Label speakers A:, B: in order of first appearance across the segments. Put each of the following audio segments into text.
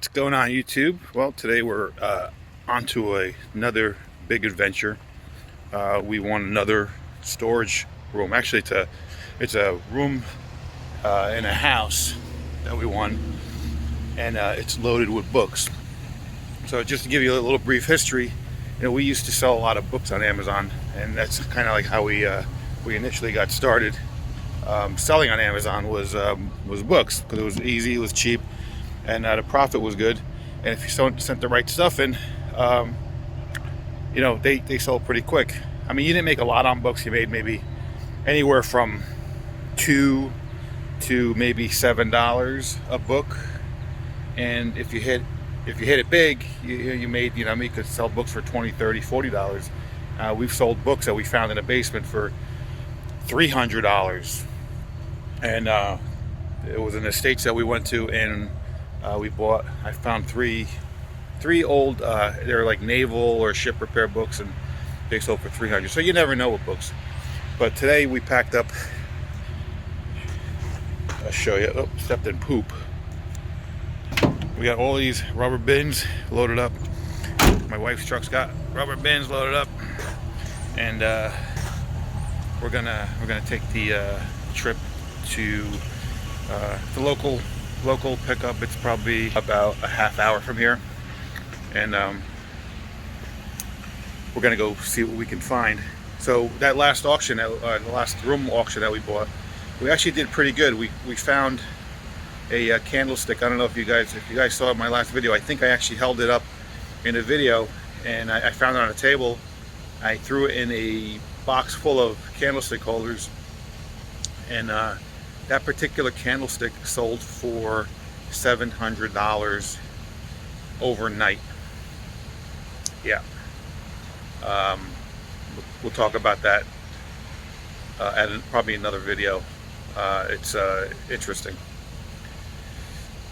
A: What's going on YouTube? Well, today we're onto another big adventure. We won another storage room. Actually, it's a room in a house that we won, and it's loaded with books. So just to give you a little brief history, we used to sell a lot of books on Amazon, and that's kind of like how we initially got started. Selling on Amazon was books, because it was easy, it was cheap, and the profit was good. And if you sent the right stuff in, they sold pretty quick. I mean, you didn't make a lot on books. You made maybe anywhere from $2 to maybe $7 a book. And if you hit it big, you made, you could sell books for $20, $30, $40. We've sold books that we found in the basement for $300. And it was an estates that we went to, and I found three old, they're like naval or ship repair books, and they sold for $300. So you never know with books. But today we packed up, I'll show you. Oh, stepped in poop. We got all these rubber bins loaded up. My wife's truck's got rubber bins loaded up, and we're gonna take the trip to the local pickup. It's probably about a half hour from here, and we're gonna go see what we can find. So that last auction, the last room auction that we bought, we actually did pretty good. We found a candlestick. I don't know if you guys saw my last video. I think I actually held it up in a video, and I found it on a table. I threw it in a box full of candlestick holders, and that particular candlestick sold for $700 overnight. Yeah. We'll talk about that at probably another video. It's interesting.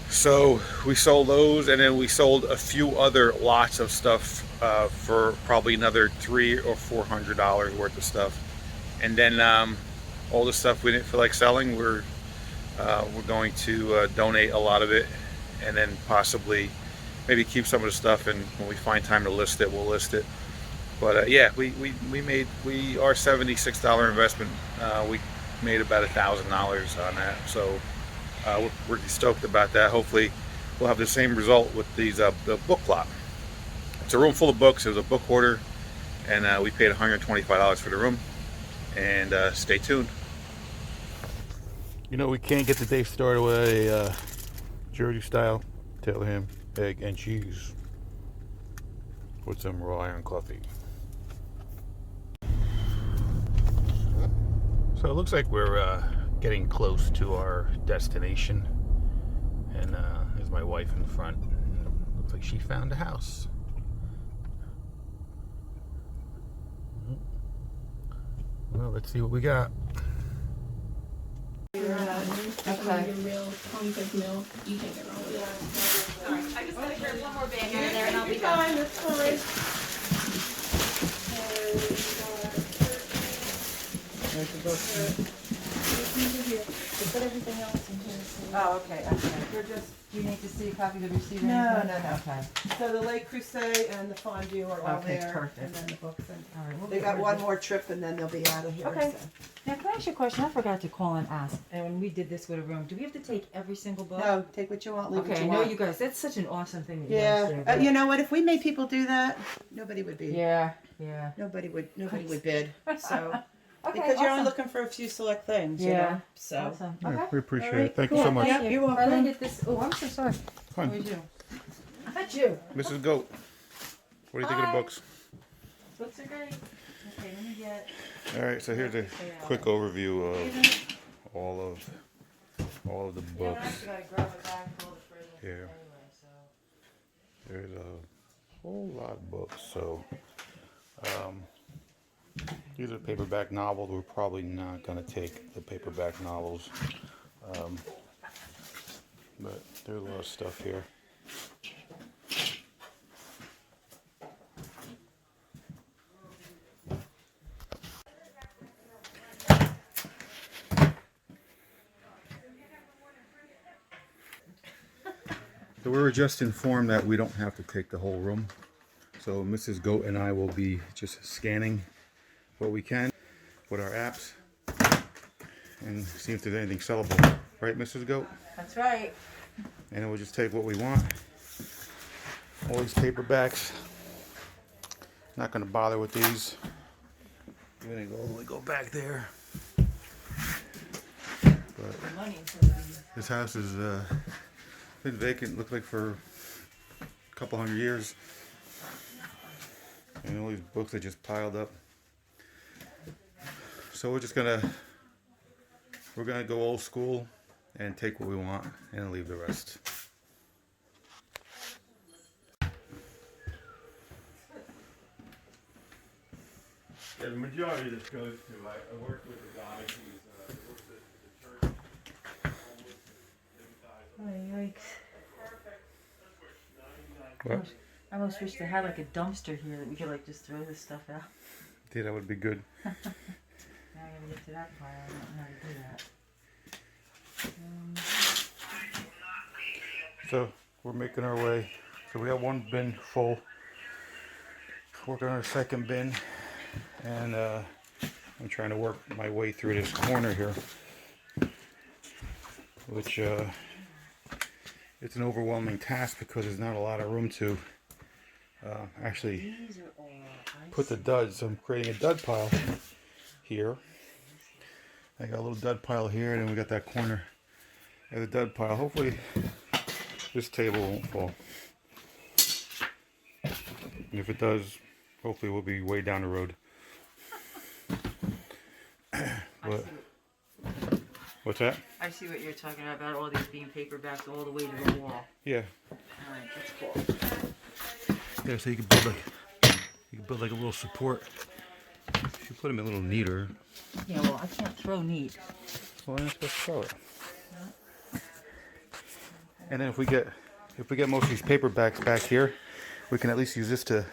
A: So we sold those, and then we sold a few other lots of stuff for probably another $300 or $400 worth of stuff. And then all the stuff we didn't feel like selling, we're going to donate a lot of it, and then possibly maybe keep some of the stuff, and when we find time to list it, we'll list it. But yeah, our $76 investment, we made about $1,000 on that. So we're stoked about that. Hopefully we'll have the same result with these the book lot. It's a room full of books. It was a book hoarder, and we paid $125 for the room. And stay tuned. We can't get the day started with a Jersey style tail ham, egg, and cheese with some raw iron coffee. So it looks like we're getting close to our destination, and there's my wife in front. Looks like she found a house. Well, let's see what we got.
B: Okay. Your real tons of milk. You can't get wrong with it.
C: Sorry, I just gotta grab one more bag out of there and I'll be done.
B: That's fine.
D: Put everything else in here.
C: Oh, okay. You need to see a copy of the receipt?
D: No.
C: Okay.
D: So the Lake Crusade and the fondue are all
C: Okay,
D: there.
C: perfect.
D: And then the books.
C: All right,
D: They got one more trip and then they'll be out of here.
C: Okay.
D: So.
C: Now, can I ask you a question? I forgot to call and ask. And when we did this with a room, do we have to take every single book?
D: No, take what you want, leave what
C: Okay,
D: you
C: I know
D: want.
C: you guys. That's such an awesome thing that you
D: Yeah.
C: guys do. but-
D: You know what? If we made people do that, nobody would be.
C: Yeah.
D: Nobody would bid. So.
C: Okay,
D: Because you're only
C: awesome.
D: looking for a few select things. You
C: Yeah.
D: know? So.
C: Awesome.
A: Yeah,
C: Okay.
A: we appreciate
D: All right,
A: it. Thank
D: cool.
A: you so much.
D: Yeah, you're welcome.
C: Let me get this. Oh, I'm so sorry.
A: Fine.
C: How are you? Not you.
A: Mrs. Goat, what do you think of the
C: Hi.
A: books?
C: Books are great. Okay, let me get.
A: All right, so here's a quick overview of all of the
C: Yeah, I
A: books.
C: actually gotta grab a bag full of the fridge
A: Here.
C: anyway, so.
A: There's a whole lot of books. So these are paperback novels. We're probably not going to take the paperback novels, but there's a lot of stuff here. So we were just informed that we don't have to take the whole room. So Mrs. Goat and I will be just scanning what we can with our apps and see if there's anything sellable. Right, Mrs. Goat?
C: That's right.
A: And then we'll just take what we want. All these paperbacks. Not going to bother with these. I'm going to go all the way go back there. But this house has been vacant, looked like for a couple hundred years. And all these books are just piled up. So we're gonna go old school and take what we want and leave the rest.
E: Yeah, the majority of this goes to, I worked with a guy who's, works at the church, almost
C: Oh, yikes.
A: What?
C: I almost wish they had like a dumpster here that we could like just throw this stuff out.
A: Yeah, that would be good.
C: Now I gotta get to that part. I don't know how to do that.
A: So we're making our way. So we have one bin full. Working on our second bin, and I'm trying to work my way through this corner here, which it's an overwhelming task because there's not a lot of room to actually
C: These are all
A: put the duds. So I'm creating a dud pile here. I got a little dud pile here, and then we got that corner of the dud pile. Hopefully this table won't fall. And if it does, hopefully we'll be way down the road. What? What's that?
C: I see what you're talking about all these being paperbacks all the way to the wall.
A: Yeah.
C: Alright, that's cool.
A: Yeah, so you can build like a little support. You should put them a little neater.
C: Yeah, well, I can't throw neat.
A: Well, I'm supposed to throw it. And then if we get most of these paperbacks back here, we can at least use this to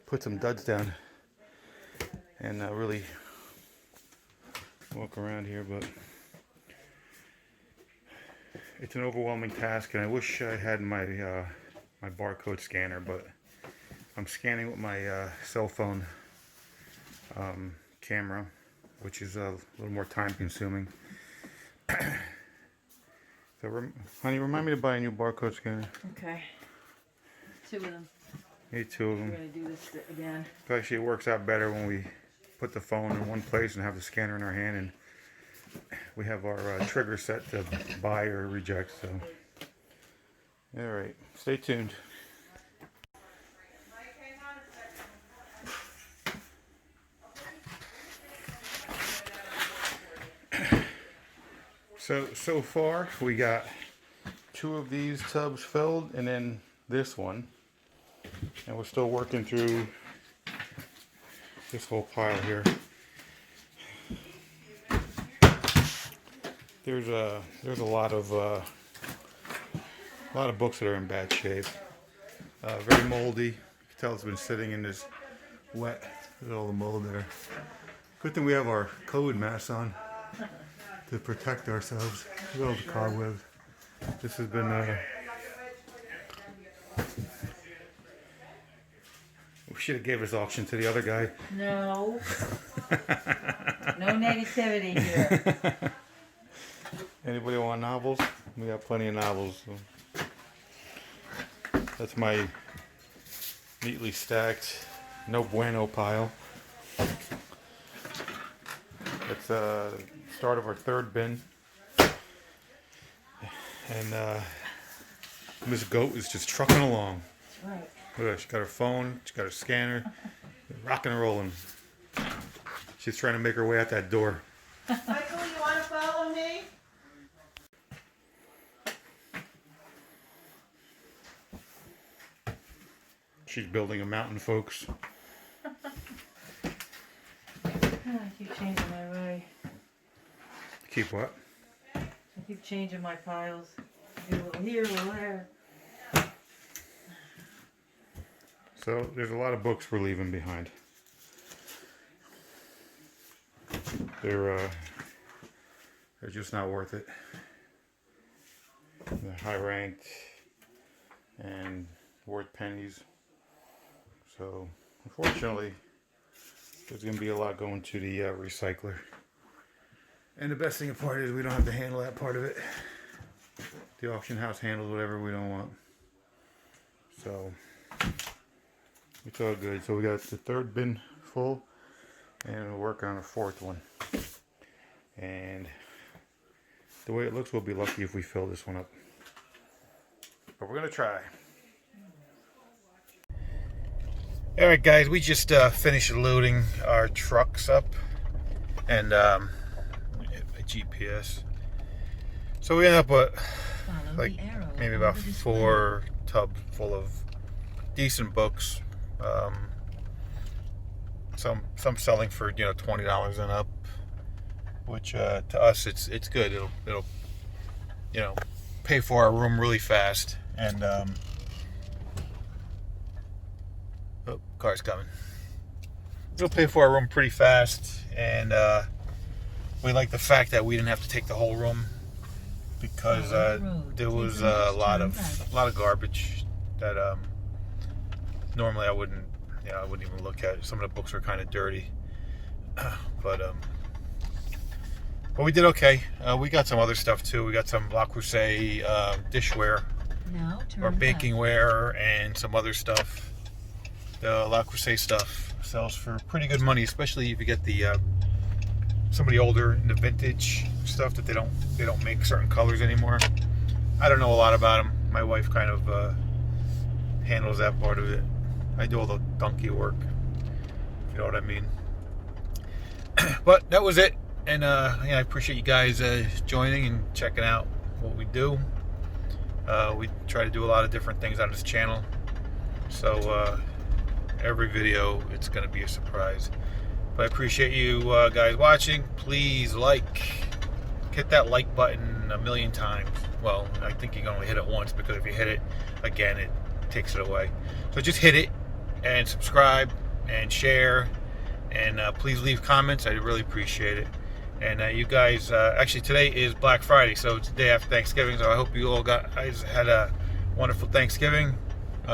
A: put some duds down and really walk around here. But it's an overwhelming task, and I wish I had my my barcode scanner, but I'm scanning with my cell phone camera, which is a little more time consuming. So, honey, remind me to buy a new barcode scanner.
C: Okay. 2 of them.
A: Need 2 of
C: We're
A: them.
C: gonna do this again.
A: Actually, it works out better when we put the phone in one place and have the scanner in our hand, and we have our trigger set to buy or reject. So, all right, stay tuned. So far we got 2 of these tubs filled, and then this one, and we're still working through this whole pile here. There's a lot of books that are in bad shape. Very moldy. You can tell it's been sitting in this wet. Look at all the mold there. Good thing we have our COVID masks on to protect ourselves. Look at all the cobwebs. This has been we should have gave this auction to the other guy.
C: No. No negativity here.
A: Anybody want novels? We got plenty of novels. So. That's my neatly stacked no bueno pile. It's the start of our 3rd bin. And Miss Goat is just trucking along.
C: That's right.
A: Look at her, she got her phone, she got her scanner, rocking and rolling. She's trying to make her way out that door.
D: Michael, you want to follow me?
A: She's building a mountain, folks.
C: I keep changing my way.
A: Keep what?
C: I keep changing my piles. Do a little here, a little there.
A: So there's a lot of books we're leaving behind. They're just not worth it. They're high ranked. and worth pennies. So unfortunately, there's going to be a lot going to the recycler. And the best thing part is we don't have to handle that part of it. The auction house handles whatever we don't want. So it's all good. So we got the third bin full, and we're working on a fourth one. And the way it looks, we'll be lucky if we fill this one up. But we're gonna try. All right, guys, we just finished loading our trucks up, and a GPS. So we end up with like maybe about 4 tubs full of decent books. Some selling for $20 and up, which to us it's good. It'll pay for our room really fast. And oh, car's coming. It'll pay for our room pretty fast, and we like the fact that we didn't have to take the whole room, because there was a lot of garbage that normally I wouldn't even look at. Some of the books were kind of dirty, but we did okay. We got some other stuff too. We got some Le Creuset dishware or bakingware and some other stuff. The Le Creuset stuff sells for pretty good money, especially if you get the some of the older and the vintage stuff that they don't make certain colors anymore. I don't know a lot about them. My wife kind of handles that part of it. I do all the donkey work, if you know what I mean. But that was it, and I appreciate you guys joining and checking out what we do. We try to do a lot of different things on this channel, so every video it's going to be a surprise. But I appreciate you guys watching. Please hit that like button a million times. Well, I think you can only hit it once, because if you hit it again, it takes it away. So just hit it and subscribe and share, and please leave comments. I really appreciate it. And you guys, actually today is Black Friday, so it's the day after Thanksgiving. So I hope you all guys had a wonderful Thanksgiving.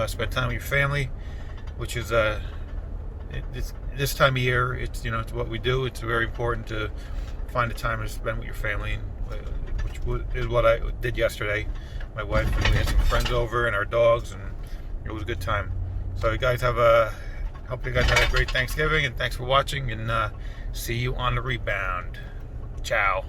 A: Spent time with your family, which is this time of year, it's what we do. It's very important to find a time to spend with your family, which is what I did yesterday. My wife, and we had some friends over and our dogs, and it was a good time. So you guys hope you guys had a great Thanksgiving, and thanks for watching, and see you on the rebound. Ciao.